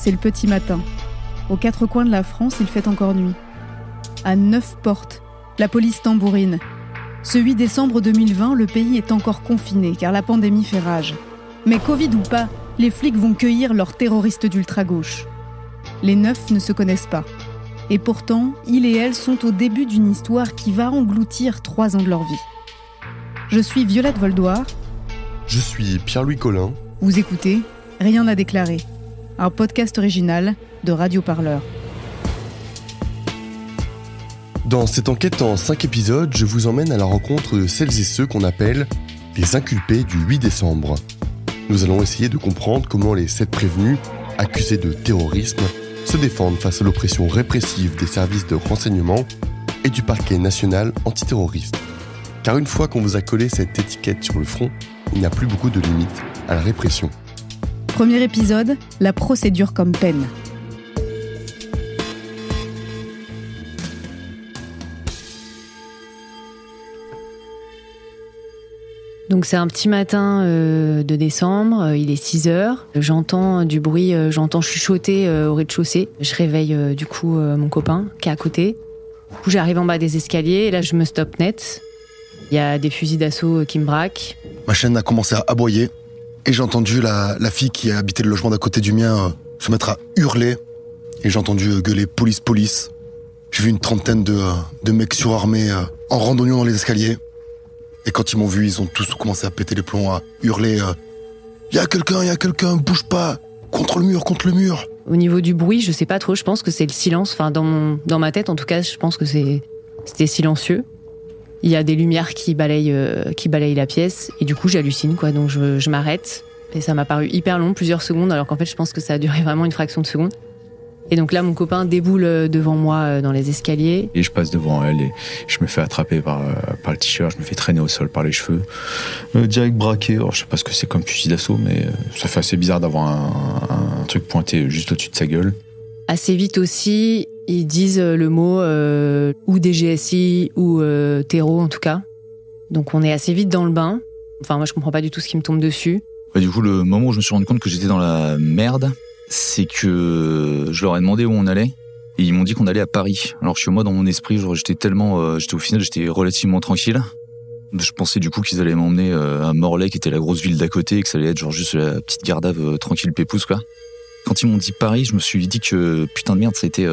c'est le petit matin. Aux 4 coins de la France, il fait encore nuit. À 9 portes, la police tambourine. Ce 8 décembre 2020, le pays est encore confiné car la pandémie fait rage. Mais Covid ou pas, les flics vont cueillir leurs terroristes d'ultra-gauche. Les 9 ne se connaissent pas. Et pourtant, il et elle sont au début d'une histoire qui va engloutir 3 ans de leur vie. Je suis Violette Voldoir. Je suis Pierre-Louis Collin. Vous écoutez Rien à déclarer, un podcast original de Radio Parleur. Dans cette enquête en 5 épisodes, je vous emmène à la rencontre de celles et ceux qu'on appelle les inculpés du 8 décembre. Nous allons essayer de comprendre comment les 7 prévenus, accusés de terrorisme, se défendent face à l'oppression répressive des services de renseignement et du parquet national antiterroriste. Car une fois qu'on vous a collé cette étiquette sur le front, il n'y a plus beaucoup de limites à la répression. Premier épisode, la procédure comme peine. Donc c'est un petit matin de décembre, il est 6h, j'entends du bruit, j'entends chuchoter au rez-de-chaussée. Je réveille du coup mon copain qui est à côté. Du coup j'arrive en bas des escaliers et là je me stoppe net. Il y a des fusils d'assaut qui me braquent. Ma chaîne a commencé à aboyer et j'ai entendu la fille qui habitait le logement d'à côté du mien se mettre à hurler et j'ai entendu gueuler « police, police ». J'ai vu une trentaine de mecs surarmés en randonnant dans les escaliers. Et quand ils m'ont vu, ils ont tous commencé à péter les plombs, à hurler « y a quelqu'un, bouge pas, contre le mur !» Au niveau du bruit, je sais pas trop, je pense que c'est le silence. Enfin, dans ma tête, en tout cas, je pense que c'était silencieux. Il y a des lumières qui balayent la pièce, et du coup, j'hallucine, quoi. Donc, je m'arrête. Et ça m'a paru hyper long, plusieurs secondes, alors qu'en fait, je pense que ça a duré vraiment une fraction de seconde. Et donc là, mon copain déboule devant moi dans les escaliers. Et je passe devant elle et je me fais attraper par le t-shirt, je me fais traîner au sol par les cheveux. Direct braqué, alors je sais pas ce que c'est comme fusil d'assaut, mais ça fait assez bizarre d'avoir un truc pointé juste au-dessus de sa gueule. Assez vite aussi, ils disent le mot ou DGSI ou terreau en tout cas. Donc on est assez vite dans le bain. Enfin moi je comprends pas du tout ce qui me tombe dessus. Du coup le moment où je me suis rendu compte que j'étais dans la merde, c'est que je leur ai demandé où on allait et ils m'ont dit qu'on allait à Paris. Alors que moi dans mon esprit, j'étais relativement tranquille. Je pensais du coup qu'ils allaient m'emmener à Morlaix qui était la grosse ville d'à côté et que ça allait être genre juste la petite Gardave tranquille pépouze quoi. Quand ils m'ont dit Paris, je me suis dit que putain de merde, c'était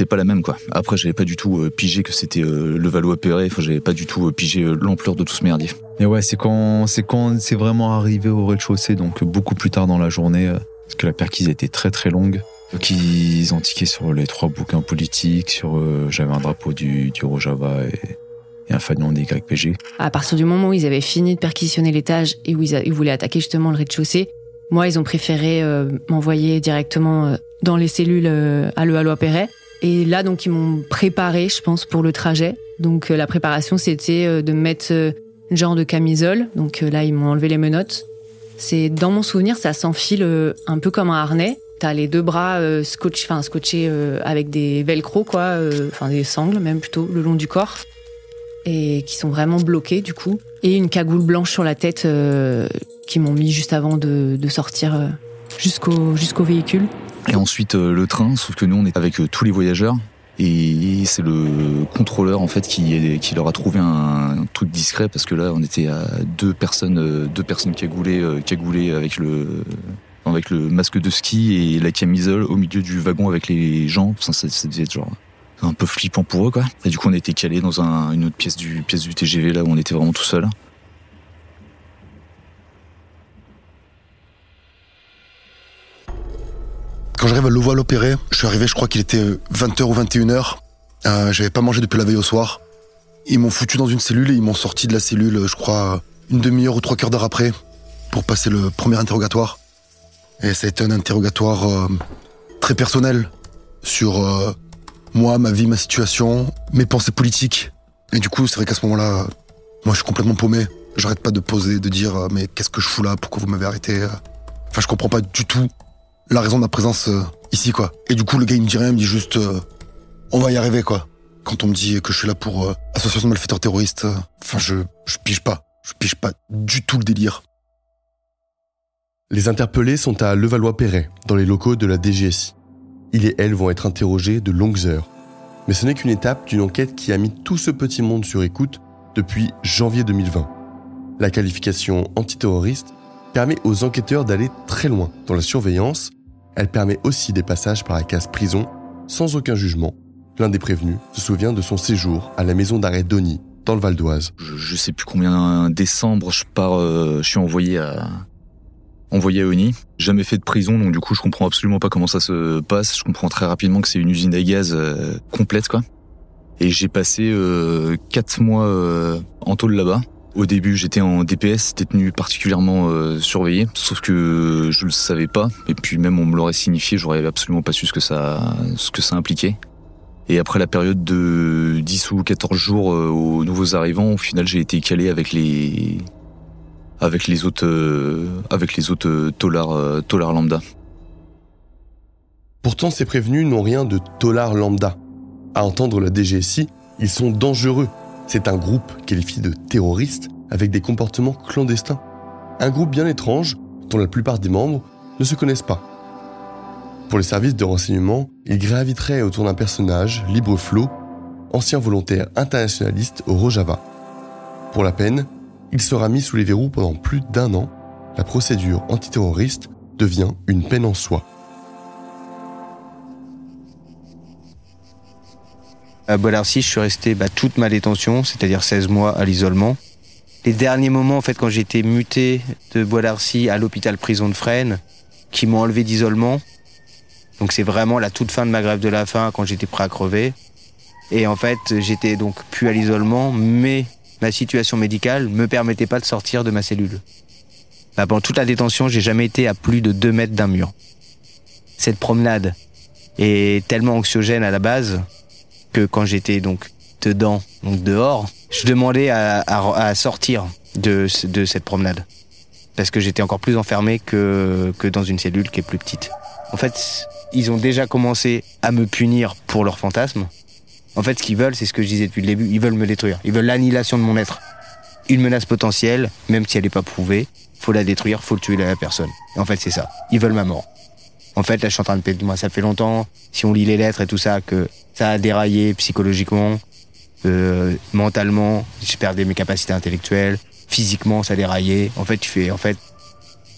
pas la même quoi. Après, j'avais pas du tout pigé que c'était le Valois-Perret. Enfin, j'avais pas du tout pigé l'ampleur de tout ce merdier. Et ouais, c'est quand c'est vraiment arrivé au rez-de-chaussée, donc beaucoup plus tard dans la journée, parce que la perquise était très très longue. Donc ils ont tiqué sur les 3 bouquins politiques, j'avais un drapeau du Rojava et un fanion des YPG. À partir du moment où ils avaient fini de perquisitionner l'étage et où ils voulaient attaquer justement le rez-de-chaussée, moi, ils ont préféré m'envoyer directement dans les cellules à le Valois-Perret. Et là, donc, ils m'ont préparé, je pense, pour le trajet. Donc, la préparation, c'était de mettre une genre de camisole. Donc là, ils m'ont enlevé les menottes. Dans mon souvenir, ça s'enfile un peu comme un harnais. T'as les 2 bras scotchés avec des velcro, quoi. Des sangles, même plutôt, le long du corps. Et qui sont vraiment bloqués, du coup. Et une cagoule blanche sur la tête qui m'ont mis juste avant de sortir jusqu'au véhicule. Et ensuite le train, sauf que nous on est avec tous les voyageurs et c'est le contrôleur en fait qui leur a trouvé un truc discret parce que là on était à 2 personnes cagoulées avec le masque de ski et la camisole au milieu du wagon avec les gens. Ça devait être genre un peu flippant pour eux quoi. Et du coup on était calés dans une autre pièce du TGV là où on était vraiment tout seul. Quand j'arrive à Levallois-Perret, je suis arrivé, je crois qu'il était 20h ou 21h. J'avais pas mangé depuis la veille au soir. Ils m'ont foutu dans une cellule et ils m'ont sorti de la cellule, je crois, une demi-heure ou 3 quarts d'heure après pour passer le premier interrogatoire. Et ça a été un interrogatoire très personnel sur moi, ma vie, ma situation, mes pensées politiques. Et du coup, c'est vrai qu'à ce moment-là, moi je suis complètement paumé. J'arrête pas de poser, de dire mais qu'est-ce que je fous là, pourquoi vous m'avez arrêté. Enfin, je comprends pas du tout la raison de ma présence ici, quoi. Et du coup, le gars, il me dit rien, il me dit juste on va y arriver, quoi. Quand on me dit que je suis là pour association de malfaiteurs terroristes, je pige pas. Je pige pas du tout le délire. Les interpellés sont à Levallois-Perret, dans les locaux de la DGSI. Ils et elles vont être interrogés de longues heures. Mais ce n'est qu'une étape d'une enquête qui a mis tout ce petit monde sur écoute depuis janvier 2020. La qualification antiterroriste permet aux enquêteurs d'aller très loin dans la surveillance. Elle permet aussi des passages par la case prison sans aucun jugement. L'un des prévenus se souvient de son séjour à la maison d'arrêt d'Ony, dans le Val d'Oise. Je sais plus combien, décembre, je suis envoyé à Ony. Jamais fait de prison, donc du coup je comprends absolument pas comment ça se passe. Je comprends très rapidement que c'est une usine à gaz complète, quoi. Et j'ai passé 4 mois en tôle là-bas. Au début, j'étais en DPS, détenu particulièrement surveillé, sauf que je le savais pas. Et puis même on me l'aurait signifié, j'aurais absolument pas su ce que ça impliquait. Et après la période de 10 ou 14 jours aux nouveaux arrivants, au final, j'ai été calé avec les autres taulards lambda. Pourtant, ces prévenus n'ont rien de taulards lambda. À entendre la DGSI, ils sont dangereux. C'est un groupe qualifié de terroriste avec des comportements clandestins. Un groupe bien étrange dont la plupart des membres ne se connaissent pas. Pour les services de renseignement, ils graviteraient autour d'un personnage, Libre Flo, ancien volontaire internationaliste au Rojava. Pour la peine, il sera mis sous les verrous pendant plus d'1 an. La procédure antiterroriste devient une peine en soi. À Bois-Larcy, je suis resté toute ma détention, c'est-à-dire 16 mois à l'isolement. Les derniers moments, en fait, quand j'ai été muté de Bois-Larcy à l'hôpital prison de Fresnes, qui m'ont enlevé d'isolement. Donc c'est vraiment la toute fin de ma grève de la faim, quand j'étais prêt à crever. Et en fait, j'étais donc plus à l'isolement, mais ma situation médicale me permettait pas de sortir de ma cellule. Pendant toute la détention, j'ai jamais été à plus de 2 mètres d'un mur. Cette promenade est tellement anxiogène à la base que quand j'étais donc dedans, donc dehors, je demandais à sortir de cette promenade. Parce que j'étais encore plus enfermé que dans une cellule qui est plus petite. En fait, ils ont déjà commencé à me punir pour leurs fantasmes. En fait, ce qu'ils veulent, c'est ce que je disais depuis le début, ils veulent me détruire. Ils veulent l'annihilation de mon être. Une menace potentielle, même si elle n'est pas prouvée, faut la détruire, faut tuer la personne. Et en fait, c'est ça. Ils veulent ma mort. En fait, là, je suis en train de perdre. Moi, ça fait longtemps, si on lit les lettres et tout ça, que ça a déraillé psychologiquement, mentalement, j'ai perdu mes capacités intellectuelles, physiquement, ça a déraillé. En fait,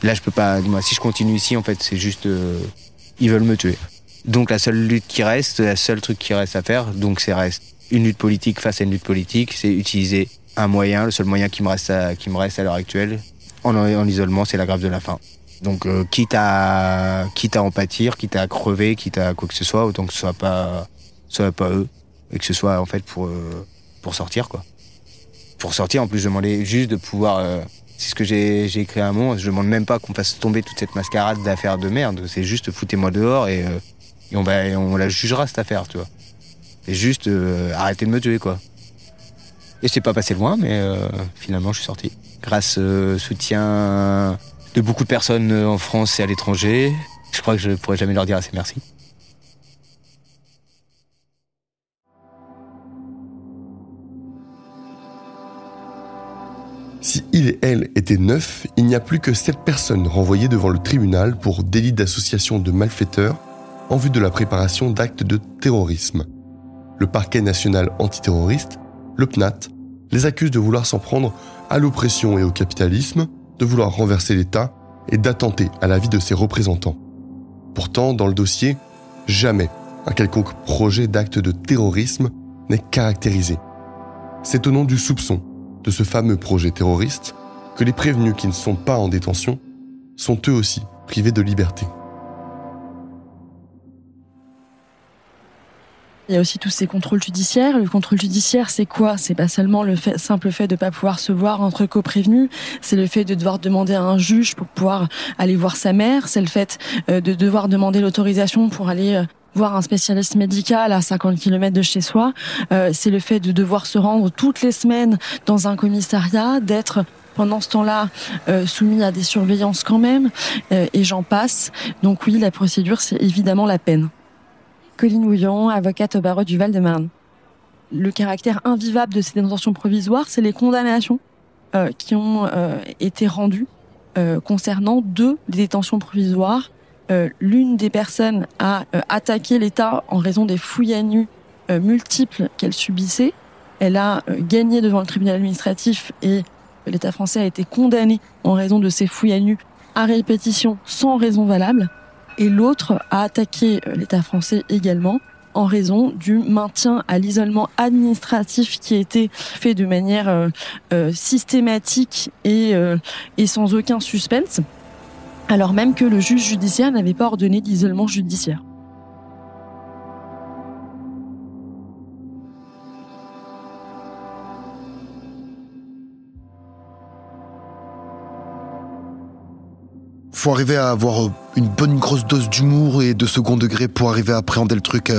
là, je peux pas. Moi, si je continue ici, en fait, c'est juste, ils veulent me tuer. Donc, la seule lutte qui reste, le seul truc qui reste à faire, donc, c'est reste une lutte politique face à une lutte politique, c'est utiliser un moyen, le seul moyen qui me reste à l'heure actuelle, en isolement, c'est la grève de la faim. Donc, quitte à en pâtir, quitte à crever, quitte à quoi que ce soit, autant que ce soit pas eux, et que ce soit, en fait, pour sortir, quoi. Pour sortir, en plus, je demandais juste de pouvoir, c'est ce que j'ai écrit à un moment, je demande même pas qu'on fasse tomber toute cette mascarade d'affaires de merde, c'est juste foutez-moi dehors et on la jugera, cette affaire, tu vois. Et juste, arrêtez de me tuer, quoi. Et c'est pas passé loin, mais finalement, je suis sorti. Grâce au soutien de beaucoup de personnes en France et à l'étranger. Je crois que je ne pourrai jamais leur dire assez merci. Si il et elle étaient 9, il n'y a plus que 7 personnes renvoyées devant le tribunal pour délit d'association de malfaiteurs en vue de la préparation d'actes de terrorisme. Le parquet national antiterroriste, le PNAT, les accuse de vouloir s'en prendre à l'oppression et au capitalisme, de vouloir renverser l'État et d'attenter à la vie de ses représentants. Pourtant, dans le dossier, jamais un quelconque projet d'acte de terrorisme n'est caractérisé. C'est au nom du soupçon de ce fameux projet terroriste que les prévenus qui ne sont pas en détention sont eux aussi privés de liberté. Il y a aussi tous ces contrôles judiciaires. Le contrôle judiciaire, c'est quoi ? C'est pas seulement le simple fait de pas pouvoir se voir entre coprévenus, c'est le fait de devoir demander à un juge pour pouvoir aller voir sa mère, c'est le fait de devoir demander l'autorisation pour aller voir un spécialiste médical à 50 km de chez soi, c'est le fait de devoir se rendre toutes les semaines dans un commissariat, d'être pendant ce temps-là soumis à des surveillances quand même, et j'en passe. Donc oui, la procédure, c'est évidemment la peine. Colline Houillon, avocate au barreau du Val-de-Marne. Le caractère invivable de ces détentions provisoires, c'est les condamnations qui ont été rendues concernant 2 détentions provisoires. L'une des personnes a attaqué l'État en raison des fouilles à nu multiples qu'elle subissait. Elle a gagné devant le tribunal administratif et l'État français a été condamné en raison de ces fouilles à nu à répétition sans raison valable. Et l'autre a attaqué l'État français également en raison du maintien à l'isolement administratif qui a été fait de manière systématique et sans aucun suspense, alors même que le juge judiciaire n'avait pas ordonné d'isolement judiciaire. Faut arriver à avoir une bonne grosse dose d'humour et de second degré pour arriver à appréhender le truc.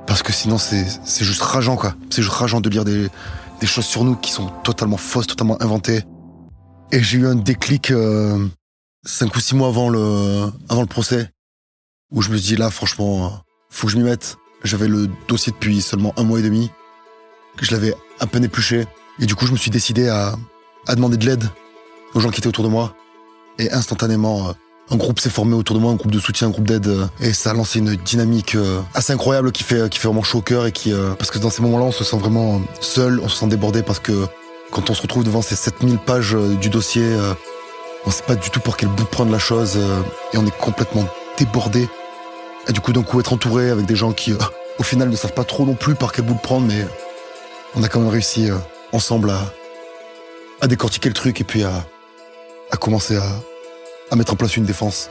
Parce que sinon, c'est juste rageant, quoi. C'est juste rageant de lire des choses sur nous qui sont totalement fausses, totalement inventées. Et j'ai eu un déclic 5 ou 6 mois avant le procès, où je me suis dit, là, franchement, faut que je m'y mette. J'avais le dossier depuis seulement 1 mois et demi, que je l'avais à peine épluché. Et du coup, je me suis décidé à demander de l'aide aux gens qui étaient autour de moi. Et instantanément, un groupe s'est formé autour de moi, un groupe de soutien, un groupe d'aide. Et ça a lancé une dynamique assez incroyable qui fait vraiment chaud au cœur. Parce que dans ces moments-là, on se sent vraiment seul, on se sent débordé. Parce que quand on se retrouve devant ces 7000 pages du dossier, on sait pas du tout pour quel bout prendre la chose. Et on est complètement débordé. Et du coup, d'un coup, être entouré avec des gens qui, au final, ne savent pas trop non plus par quel bout le prendre. Mais on a quand même réussi ensemble à décortiquer le truc et puis à commencer à mettre en place une défense.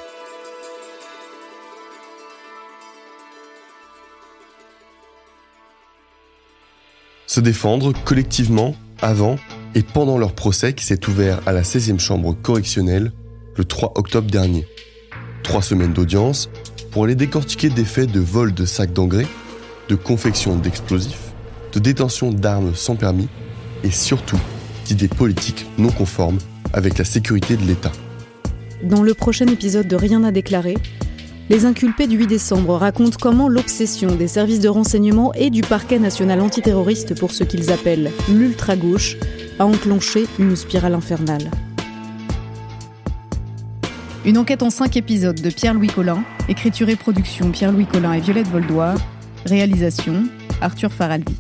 Se défendre collectivement avant et pendant leur procès qui s'est ouvert à la 16e chambre correctionnelle le 3 octobre dernier. 3 semaines d'audience pour aller décortiquer des faits de vol de sacs d'engrais, de confection d'explosifs, de détention d'armes sans permis et surtout d'idées politiques non conformes avec la sécurité de l'État. Dans le prochain épisode de Rien à déclarer, les inculpés du 8 décembre racontent comment l'obsession des services de renseignement et du parquet national antiterroriste pour ce qu'ils appellent l'ultra-gauche a enclenché une spirale infernale. Une enquête en 5 épisodes de Pierre-Louis Collin, écriture et production Pierre-Louis Collin et Violette Voldoir, réalisation Arthur Faraldi.